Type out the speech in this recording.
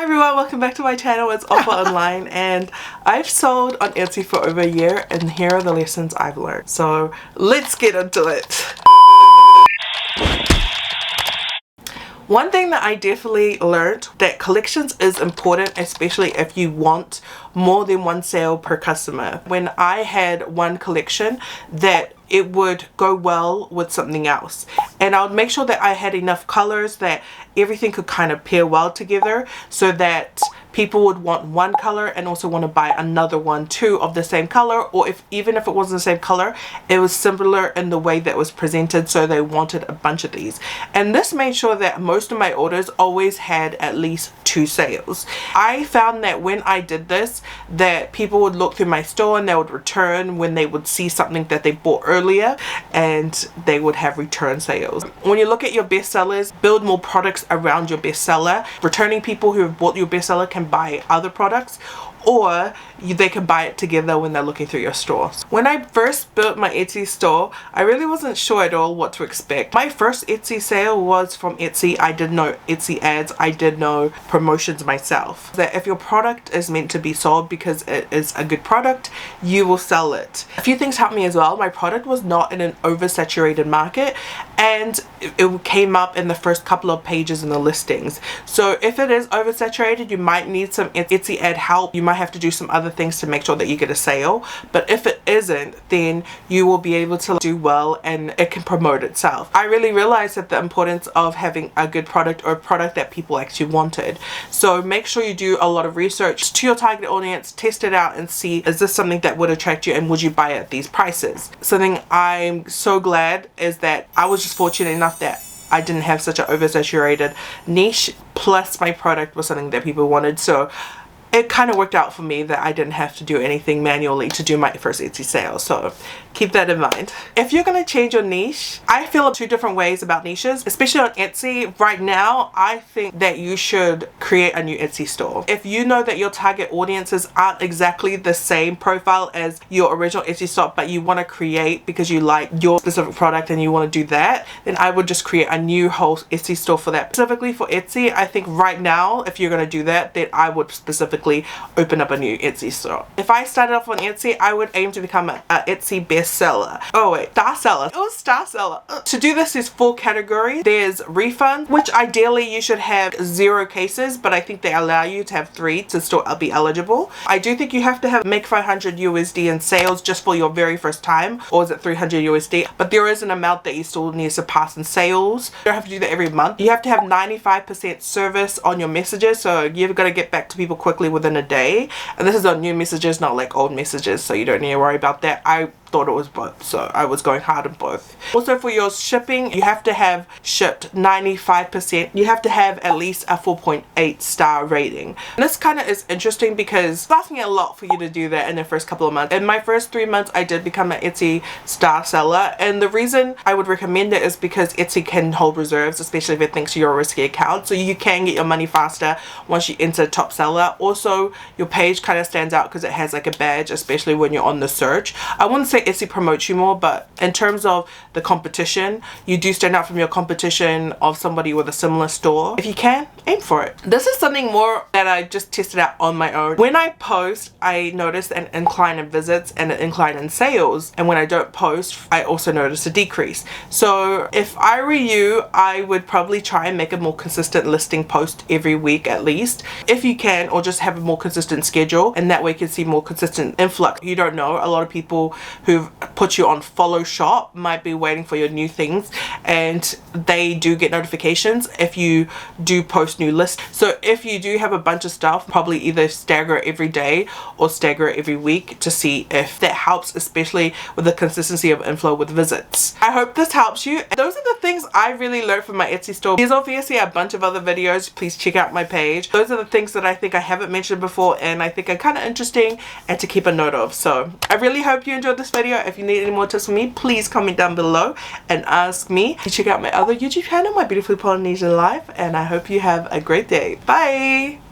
everyone, welcome back to my channel. It's Offer Online, and I've sold on Etsy for over a year, and here are the lessons I've learned. So let's get into it. One thing that I definitely learned, that collections is important, especially if you want more than one sale per customer. When I had one collection, that it would go well with something else, and I would make sure that I had enough colors that everything could kind of pair well together, so that people would want one color and also want to buy another one too of the same color, or even if it wasn't the same color, it was similar in the way that it was presented, so they wanted a bunch of these. And this made sure that most of my orders always had at least 2 sales. I found that when I did this, that people would look through my store and they would return when they would see something that they bought earlier, and they would have return sales. When you look at your bestsellers, build more products around your bestseller. Returning people who have bought your bestseller can buy other products, or they can buy it together when they're looking through your store. When I first built my Etsy store, I really wasn't sure at all what to expect. My first Etsy sale was from Etsy. I did no Etsy ads, I did no promotions myself. That if your product is meant to be sold because it is a good product, you will sell it. A few things helped me as well. My product was not in an oversaturated market, and it came up in the first couple of pages in the listings. So if it is oversaturated, you might need some Etsy ad help. You might have to do some other things to make sure that you get a sale, but if it isn't, then you will be able to do well and it can promote itself. I really realized that the importance of having a good product, or a product that people actually wanted. So make sure you do a lot of research to your target audience, test it out and see, is this something that would attract you and would you buy it at these prices? Something I'm so glad is that I was just fortunate enough that I didn't have such an oversaturated niche, plus my product was something that people wanted. So it kind of worked out for me that I didn't have to do anything manually to do my first Etsy sale. So keep that in mind. If you're going to change your niche, I feel 2 different ways about niches, especially on Etsy. Right now, I think that you should create a new Etsy store. If you know that your target audiences aren't exactly the same profile as your original Etsy store, but you want to create because you like your specific product and you want to do that, then I would just create a new whole Etsy store for that. Specifically for Etsy, I think right now, if you're going to do that, then I would specifically open up a new Etsy store. If I started off on Etsy, I would aim to become a Etsy bestseller. Oh wait, star seller. It was star seller. To do this, there's 4 categories. There's refunds, which ideally you should have 0 cases, but I think they allow you to have 3 to still be eligible. I do think you have to make 500 USD in sales just for your very first time, or is it 300 USD? But there is an amount that you still need to surpass in sales. You don't have to do that every month. You have to have 95% service on your messages, so you've got to get back to people quickly within a day, and this is on new messages, not like old messages, so you don't need to worry about that. I thought it was both, so I was going hard on both. Also, for your shipping, you have to have shipped 95%. You have to have at least a 4.8 star rating. And this kind of is interesting because it's asking a lot for you to do that in the first couple of months. In my first 3 months, I did become an Etsy star seller, and the reason I would recommend it is because Etsy can hold reserves, especially if it thinks you're a risky account, so you can get your money faster once you enter top seller. Also, your page kind of stands out because it has like a badge, especially when you're on the search. I wouldn't say Etsy promotes you more, but in terms of the competition, you do stand out from your competition of somebody with a similar store. If you can, aim for it. This is something more that I just tested out on my own. When I post, I notice an incline in visits and an incline in sales, and when I don't post, I also notice a decrease. So if I were you, I would probably try and make a more consistent listing post every week at least, if you can, or just have a more consistent schedule, and that way you can see more consistent influx. You don't know, a lot of people who've put you on follow shop might be waiting for your new things, and they do get notifications if you do post new lists. So if you do have a bunch of stuff, probably either stagger it every day or stagger it every week to see if that helps, especially with the consistency of inflow with visits. I hope this helps you. Those are the things I really learned from my Etsy store. There's obviously a bunch of other videos. Please check out my page. Those are the things that I think I haven't mentioned before, and I think are kind of interesting and to keep a note of. So I really hope you enjoyed this video. If you need any more tips from me, please comment down below and ask me. Check out my other YouTube channel, My Beautifully Polynesian Life, and I hope you have a great day. Bye!